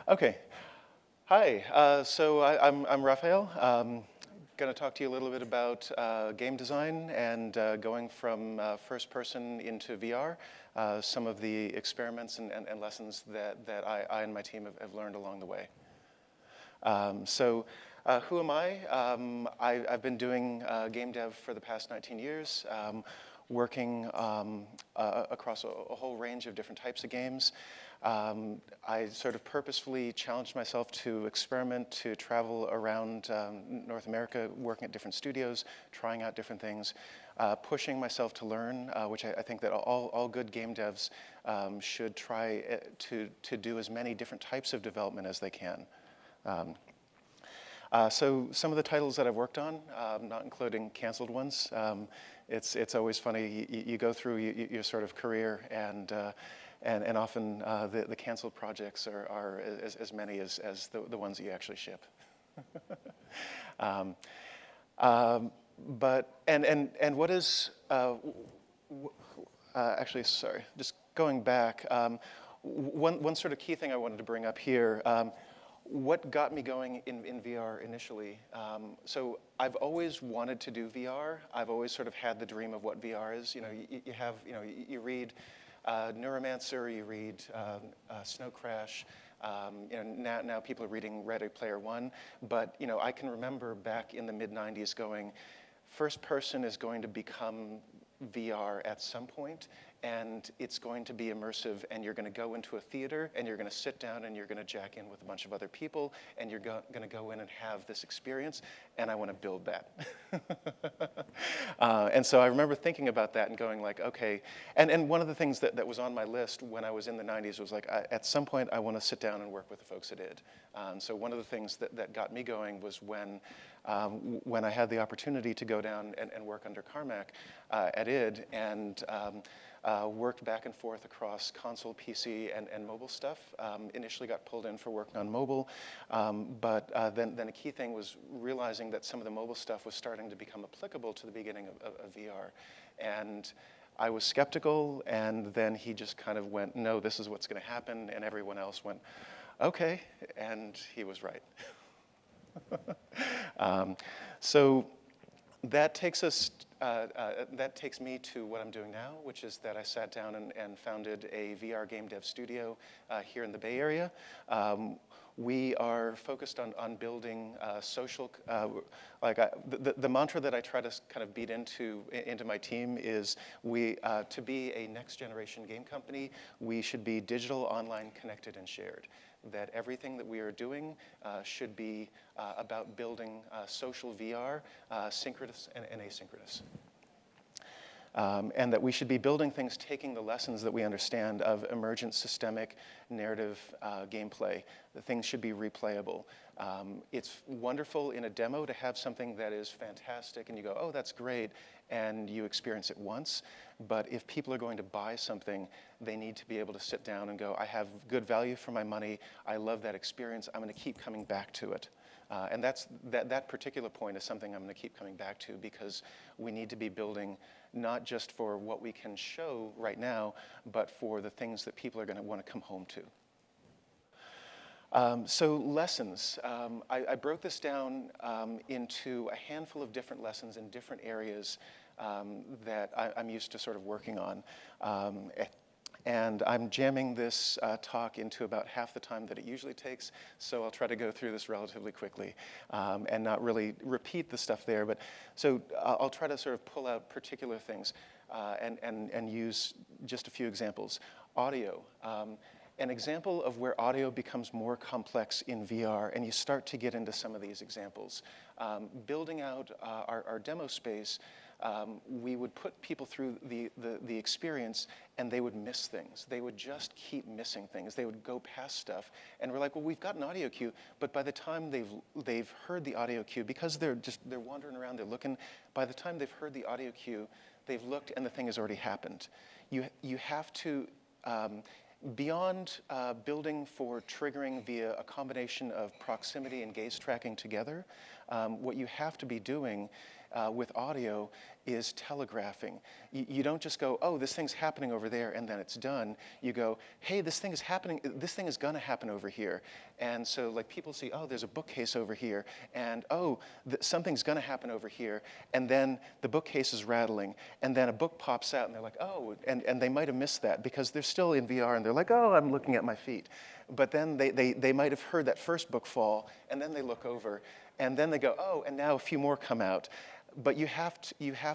Okay. Hi. I'm Rafael. Going to talk to you a little bit about game design and going from first person into VR. Some of the experiments and lessons that I and my team have learned along the way. Who am I? I've been doing game dev for the past 19 years, working across a whole range of different types of games. I sort of purposefully challenged myself to experiment, to travel around North America, working at different studios, trying out different things, pushing myself to learn, which I think that all good game devs should try to do as many different types of development as they can. So some of the titles that I've worked on, not including canceled ones, it's always funny. You go through your sort of career, and often the canceled projects are as many as the ones that you actually ship. What is actually, sorry, just going back. One sort of key thing I wanted to bring up here. What got me going in VR initially? So I've always wanted to do VR. I've always sort of had the dream of what VR is. You read Neuromancer, you read Snow Crash. Now people are reading Ready Player One. But I can remember back in the mid-90s going, first person is going to become VR at some point, and it's going to be immersive, and you're going to go into a theater, and you're going to sit down, and you're going to jack in with a bunch of other people, and you're going to go in and have this experience, and I want to build that. And so I remember thinking about that and going like, okay, and one of the things that was on my list when I was in the 90s was like, at some point I want to sit down and work with the folks at id. So one of the things that got me going was when I had the opportunity to go down and work under Carmack at id, and worked back and forth across console, PC, and mobile stuff. Initially got pulled in for working on mobile, but then a key thing was realizing that some of the mobile stuff was starting to become applicable to the beginning of VR. And I was skeptical, and then he just kind of went, no, this is what's going to happen, and everyone else went, okay, and he was right. So that takes us. That takes me to what I'm doing now, which is that I sat down and founded a VR game dev studio here in the Bay Area. We are focused on building social. The mantra that I try to kind of beat into my team is to be a next generation game company, we should be digital, online, connected, and shared. That everything that we are doing should be about building social VR, synchronous and asynchronous. And that we should be building things taking the lessons that we understand of emergent systemic narrative gameplay. The things should be replayable. It's wonderful in a demo to have something that is fantastic and you go, oh, that's great, and you experience it once. But if people are going to buy something, they need to be able to sit down and go, I have good value for my money, I love that experience, I'm going to keep coming back to it. And that particular point is something I'm going to keep coming back to, because we need to be building not just for what we can show right now, but for the things that people are going to want to come home to. So lessons. I broke this down into a handful of different lessons in different areas that I'm used to sort of working on. And I'm jamming this talk into about half the time that it usually takes, so I'll try to go through this relatively quickly and not really repeat the stuff there. But so I'll try to sort of pull out particular things and use just a few examples. Audio. An example of where audio becomes more complex in VR, and you start to get into some of these examples. Building out our demo space, we would put people through the experience, and they would miss things. They would just keep missing things. They would go past stuff, and we're like, well, we've got an audio cue, but by the time they've heard the audio cue, because they're wandering around, they're looking. By the time they've heard the audio cue, they've looked, and the thing has already happened. You have to. Beyond building for triggering via a combination of proximity and gaze tracking together, What you have to be doing with audio is telegraphing. You don't just go, oh, this thing's happening over there, and then it's done. You go, hey, this thing is happening, this thing is gonna happen over here. And so like people see, oh, there's a bookcase over here, and oh, something's gonna happen over here, and then the bookcase is rattling, and then a book pops out, and they're like, oh, and they might have missed that because they're still in VR, and they're like, oh, I'm looking at my feet. But then they might have heard that first book fall, and then they look over, and then they go, oh, and now a few more come out. But you have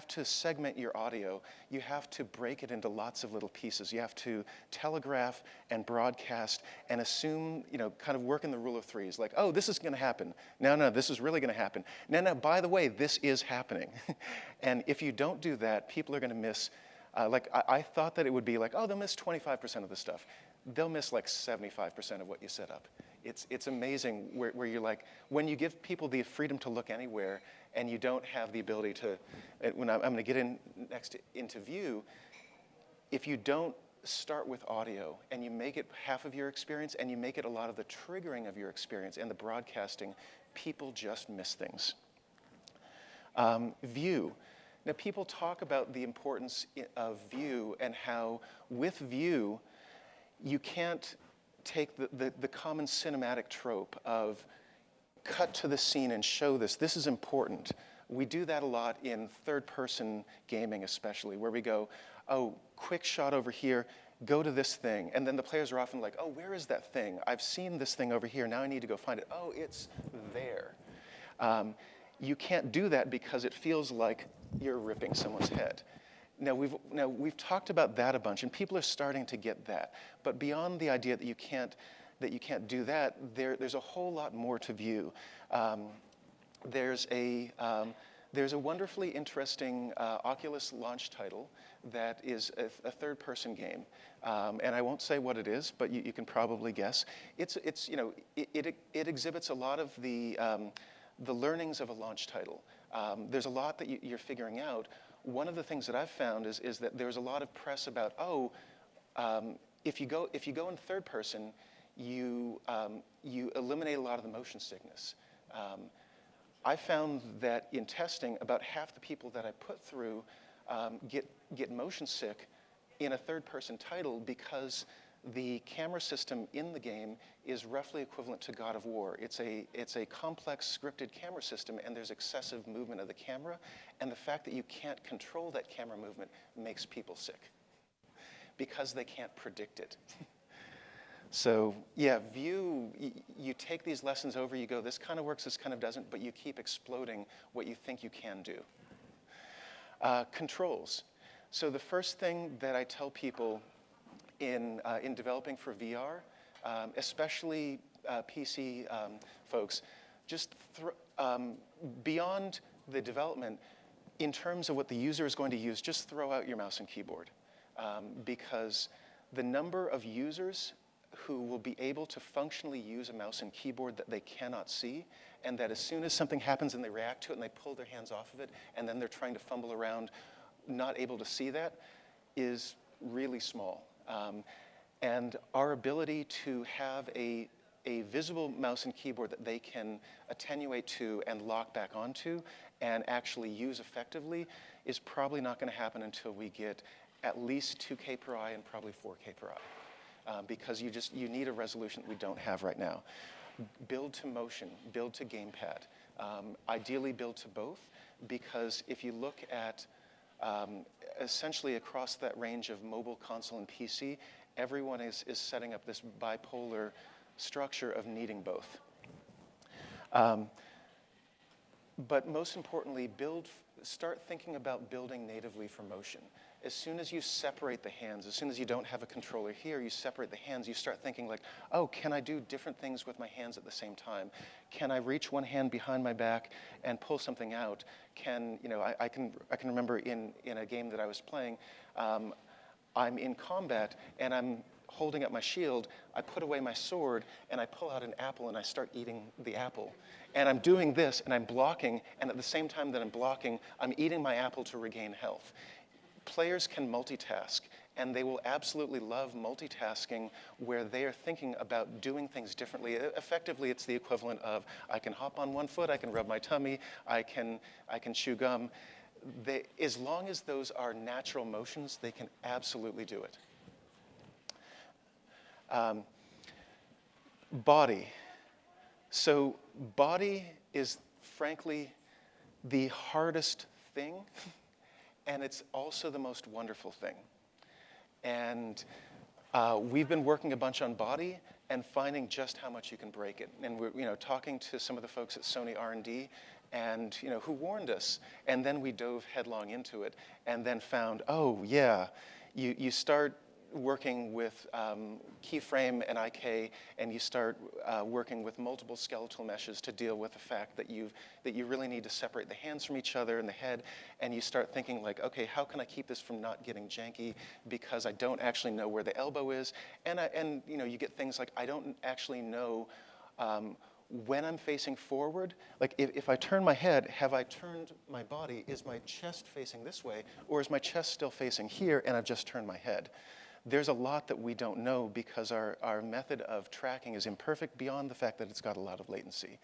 to segment your audio. You have to break it into lots of little pieces. You have to telegraph and broadcast and assume, kind of work in the rule of threes. Like, oh, this is going to happen. No, this is really going to happen. No, by the way, this is happening. And if you don't do that, people are going to miss, I thought that it would be like, oh, they'll miss 25% of the stuff. They'll miss like 75% of what you set up. It's amazing where you're like, when you give people the freedom to look anywhere, and you don't have the ability to, when I'm going to get into view, if you don't start with audio and you make it half of your experience and you make it a lot of the triggering of your experience and the broadcasting, people just miss things. View. Now people talk about the importance of view and how with view, you can't take the common cinematic trope of cut to the scene and show this. This is important. We do that a lot in third-person gaming especially, where we go, oh, quick shot over here, go to this thing. And then the players are often like, oh, where is that thing? I've seen this thing over here. Now I need to go find it. Oh, it's there. You can't do that because it feels like you're ripping someone's head. Now we've talked about that a bunch, and people are starting to get that. But beyond the idea that you can't do that, there's a whole lot more to view. There's a wonderfully interesting Oculus launch title that is a third-person game, and I won't say what it is, but you can probably guess. It exhibits a lot of the learnings of a launch title. There's a lot that you're figuring out. One of the things that I've found is that there's a lot of press about, if you go in third person, you eliminate a lot of the motion sickness. I found that in testing, about half the people that I put through get motion sick in a third-person title because the camera system in the game is roughly equivalent to God of War. It's a complex scripted camera system, and there's excessive movement of the camera, and the fact that you can't control that camera movement makes people sick because they can't predict it. So yeah, view, you take these lessons over, you go, this kind of works, this kind of doesn't, but you keep exploding what you think you can do. Controls. So the first thing that I tell people in developing for VR, especially PC folks, just beyond the development, in terms of what the user is going to use, just throw out your mouse and keyboard. Because the number of users who will be able to functionally use a mouse and keyboard that they cannot see, and that as soon as something happens and they react to it and they pull their hands off of it, and then they're trying to fumble around, not able to see that, is really small. And our ability to have a visible mouse and keyboard that they can attenuate to and lock back onto and actually use effectively is probably not going to happen until we get at least 2K per eye and probably 4K per eye. Because you need a resolution that we don't have right now. Build to motion, build to gamepad. Ideally build to both, because if you look at essentially across that range of mobile, console, and PC, everyone is setting up this bipolar structure of needing both. But most importantly, start thinking about building natively for motion. As soon as you separate the hands, as soon as you don't have a controller here, you separate the hands, you start thinking like, oh, can I do different things with my hands at the same time? Can I reach one hand behind my back and pull something out? I can remember in a game that I was playing, I'm in combat and I'm holding up my shield, I put away my sword and I pull out an apple and I start eating the apple. And I'm doing this and I'm blocking, and at the same time that I'm blocking, I'm eating my apple to regain health. Players can multitask, and they will absolutely love multitasking where they are thinking about doing things differently. Effectively, it's the equivalent of I can hop on one foot, I can rub my tummy, I can chew gum. As long as those are natural motions, they can absolutely do it. Body. So body is frankly the hardest thing, and it's also the most wonderful thing. And we've been working a bunch on body and finding just how much you can break it. And we're talking to some of the folks at Sony R&D, and who warned us. And then we dove headlong into it, and then found, oh yeah, you start working with keyframe and IK, and you start working with multiple skeletal meshes to deal with the fact that you really need to separate the hands from each other and the head, and you start thinking like, okay, how can I keep this from not getting janky because I don't actually know where the elbow is, and you get things like I don't actually know when I'm facing forward, like if I turn my head, have I turned my body? Is my chest facing this way, or is my chest still facing here and I've just turned my head? There's a lot that we don't know because our method of tracking is imperfect beyond the fact that it's got a lot of latency.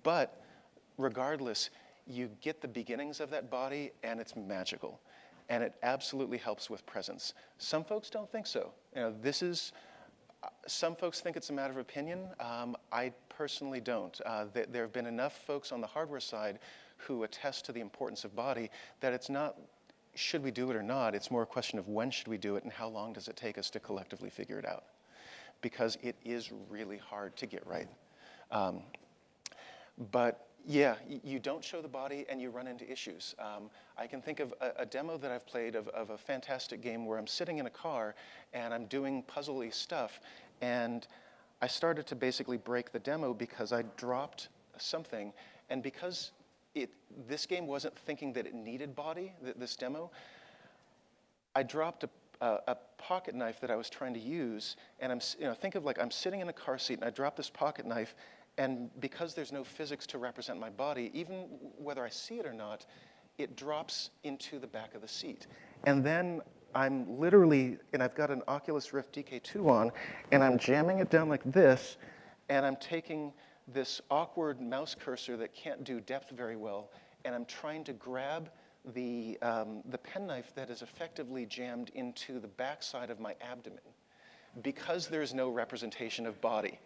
But regardless, you get the beginnings of that body and it's magical. And it absolutely helps with presence. Some folks don't think so. Some folks think it's a matter of opinion. I personally don't. There have been enough folks on the hardware side who attest to the importance of body that it's not should we do it or not, it's more a question of when should we do it and how long does it take us to collectively figure it out. Because it is really hard to get right. But yeah, you don't show the body and you run into issues. I can think of a demo that I've played of a fantastic game where I'm sitting in a car and I'm doing puzzly stuff, and I started to basically break the demo because I dropped something, and because this game wasn't thinking that it needed body, this demo, I dropped a pocket knife that I was trying to use, and think of like I'm sitting in a car seat and I drop this pocket knife, and because there's no physics to represent my body, even whether I see it or not, it drops into the back of the seat. And then I'm literally, and I've got an Oculus Rift DK2 on, and I'm jamming it down like this, and I'm taking this awkward mouse cursor that can't do depth very well, and I'm trying to grab the penknife that is effectively jammed into the backside of my abdomen because there's no representation of body.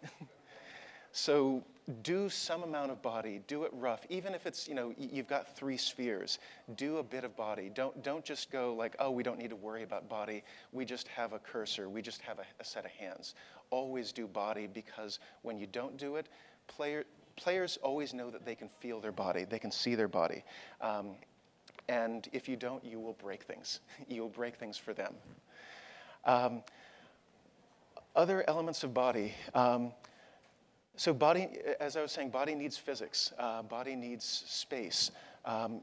So do some amount of body, do it rough, even if it's, you've got 3 spheres, do a bit of body. Don't just go like, oh, we don't need to worry about body, we just have a cursor, we just have a set of hands. Always do body, because when you don't do it, players always know that they can feel their body, they can see their body. And if you don't, you will break things. You will break things for them. Other elements of body. So body, as I was saying, body needs physics. Body needs space.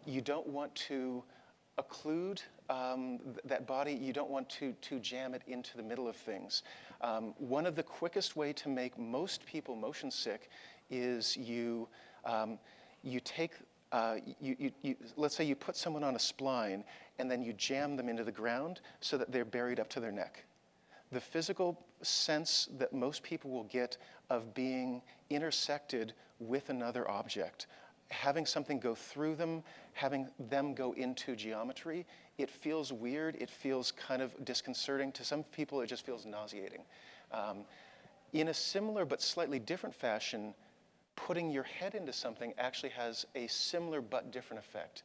You don't want to occlude that body. You don't want to jam it into the middle of things. One of the quickest way to make most people motion sick is you take, let's say you put someone on a spline and then you jam them into the ground so that they're buried up to their neck. The physical sense that most people will get of being intersected with another object, having something go through them, having them go into geometry, it feels weird, it feels kind of disconcerting. To some people, it just feels nauseating. In a similar but slightly different fashion, putting your head into something actually has a similar but different effect.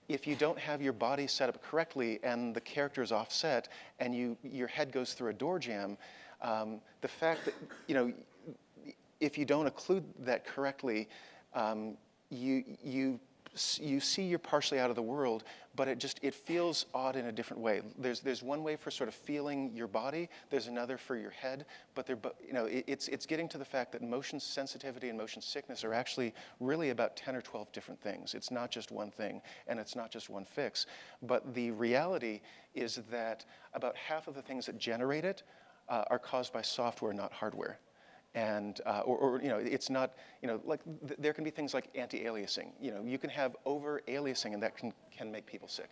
If you don't have your body set up correctly and the character is offset and your head goes through a door jamb, the fact that, if you don't occlude that correctly, you see you're partially out of the world, but it feels odd in a different way. There's one way for sort of feeling your body, there's another for your head, but it's getting to the fact that motion sensitivity and motion sickness are actually really about 10 or 12 different things. It's not just one thing, and it's not just one fix. But the reality is that about half of the things that generate it are caused by software, not hardware. And, it's not, there can be things like anti-aliasing. You can have over-aliasing, and that can make people sick.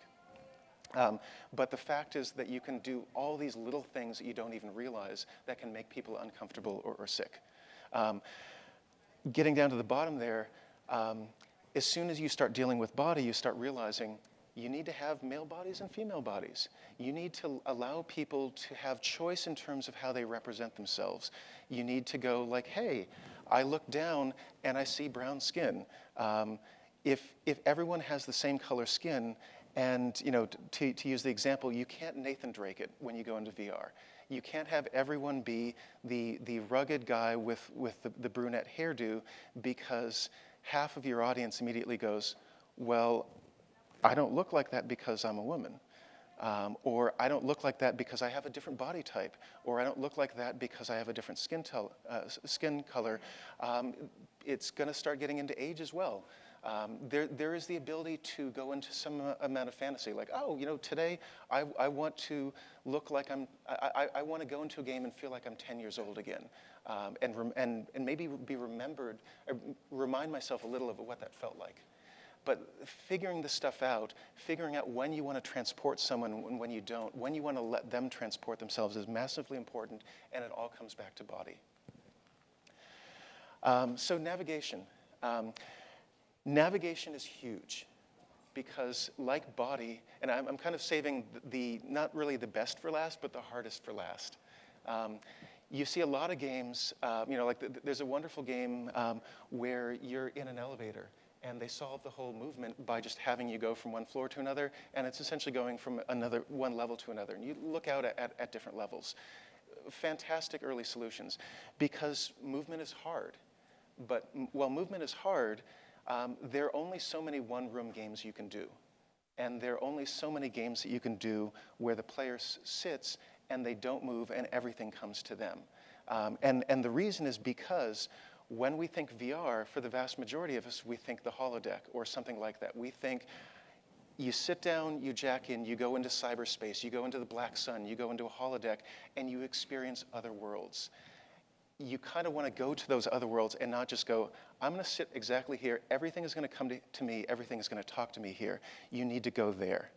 But the fact is that you can do all these little things that you don't even realize that can make people uncomfortable or sick. Getting down to the bottom there, as soon as you start dealing with body, you start realizing you need to have male bodies and female bodies. You need to allow people to have choice in terms of how they represent themselves. You need to go like, hey, I look down and I see brown skin. If everyone has the same color skin, and to use the example, you can't Nathan Drake it when you go into VR. You can't have everyone be the rugged guy with the brunette hairdo, because half of your audience immediately goes, well, I don't look like that because I'm a woman. Or I don't look like that because I have a different body type. Or I don't look like that because I have a different skin color. It's going to start getting into age as well. There is the ability to go into some amount of fantasy, like, oh, today I want to look like I want to go into a game and feel like I'm 10 years old again, and maybe be remembered, or remind myself a little of what that felt like. But figuring this stuff out, figuring out when you want to transport someone and when you don't, when you want to let them transport themselves is massively important, and it all comes back to body. So navigation. Navigation is huge, because like body, and I'm kind of saving not really the best for last, but the hardest for last. You see a lot of games, there's a wonderful game where you're in an elevator, and they solve the whole movement by just having you go from one floor to another, and it's essentially going from one level to another, and you look out at different levels. Fantastic early solutions, because movement is hard. But while movement is hard, there are only so many one-room games you can do. And there are only so many games that you can do where the player sits and they don't move and everything comes to them. And the reason is because when we think VR, for the vast majority of us, we think the holodeck or something like that. We think you sit down, you jack in, you go into cyberspace, you go into the black sun, you go into a holodeck, and you experience other worlds. You kind of want to go to those other worlds and not just go, I'm going to sit exactly here, everything is going to come to me, everything is going to talk to me here. You need to go there.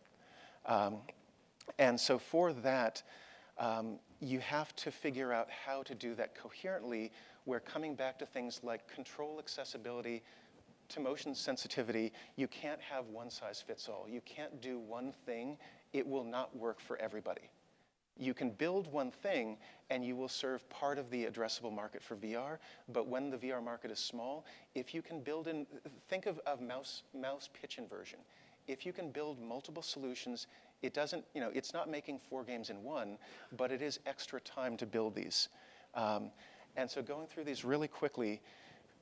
And so for that, you have to figure out how to do that coherently, where coming back to things like control accessibility to motion sensitivity, you can't have one size fits all. You can't do one thing. It will not work for everybody. You can build one thing and you will serve part of the addressable market for VR, but when the VR market is small, if you can build in, think of mouse pitch inversion. If you can build multiple solutions, it doesn't, it's not making 4 games in one, but it is extra time to build these. And so going through these really quickly,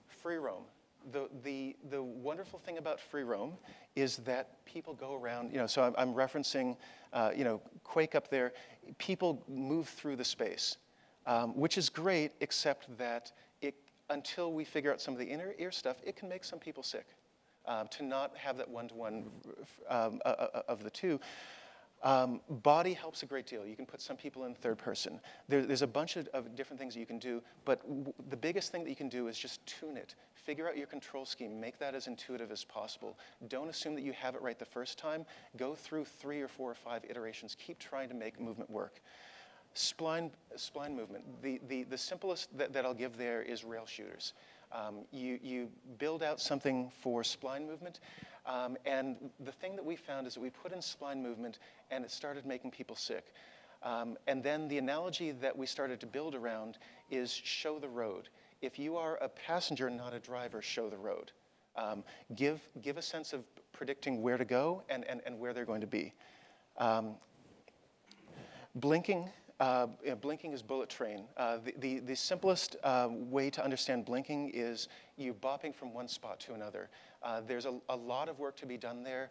free roam. The wonderful thing about free roam is that people go around, so I'm referencing, Quake up there. People move through the space, which is great, except that until we figure out some of the inner ear stuff, it can make some people sick to not have that one-to-one of the two. Body helps a great deal. You can put some people in third person. There's a bunch of different things that you can do, but the biggest thing that you can do is just tune it. Figure out your control scheme. Make that as intuitive as possible. Don't assume that you have it right the first time. Go through 3 or 4 or 5 iterations. Keep trying to make movement work. Spline movement. The simplest that I'll give there is rail shooters. You build out something for spline movement, and the thing that we found is that we put in spline movement and it started making people sick. And then the analogy that we started to build around is show the road. If you are a passenger, not a driver, show the road. Give a sense of predicting where to go and where they're going to be. Blinking. Blinking is bullet train. The simplest way to understand blinking is you bopping from one spot to another. There's a lot of work to be done there.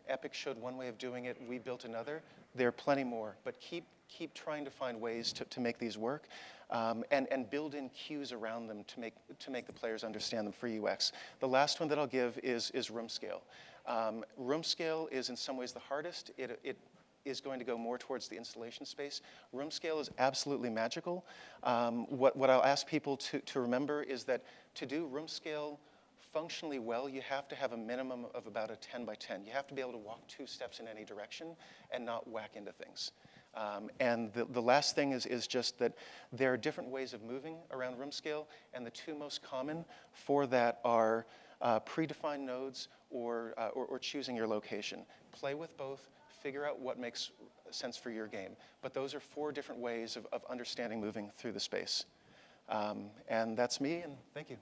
Epic showed one way of doing it. We built another. There are plenty more, but keep trying to find ways to make these work, and build in cues around them to make the players understand them for UX. The last one that I'll give is room scale. Room scale is in some ways the hardest. It is going to go more towards the installation space. Room scale is absolutely magical. What I'll ask people to remember is that to do room scale functionally well, you have to have a minimum of about a 10 by 10. You have to be able to walk 2 steps in any direction and not whack into things. And the last thing is just that there are different ways of moving around room scale, and the 2 most common for that are predefined nodes or choosing your location. Play with both, figure out what makes sense for your game. But those are 4 different ways of understanding moving through the space. And that's me, and thank you.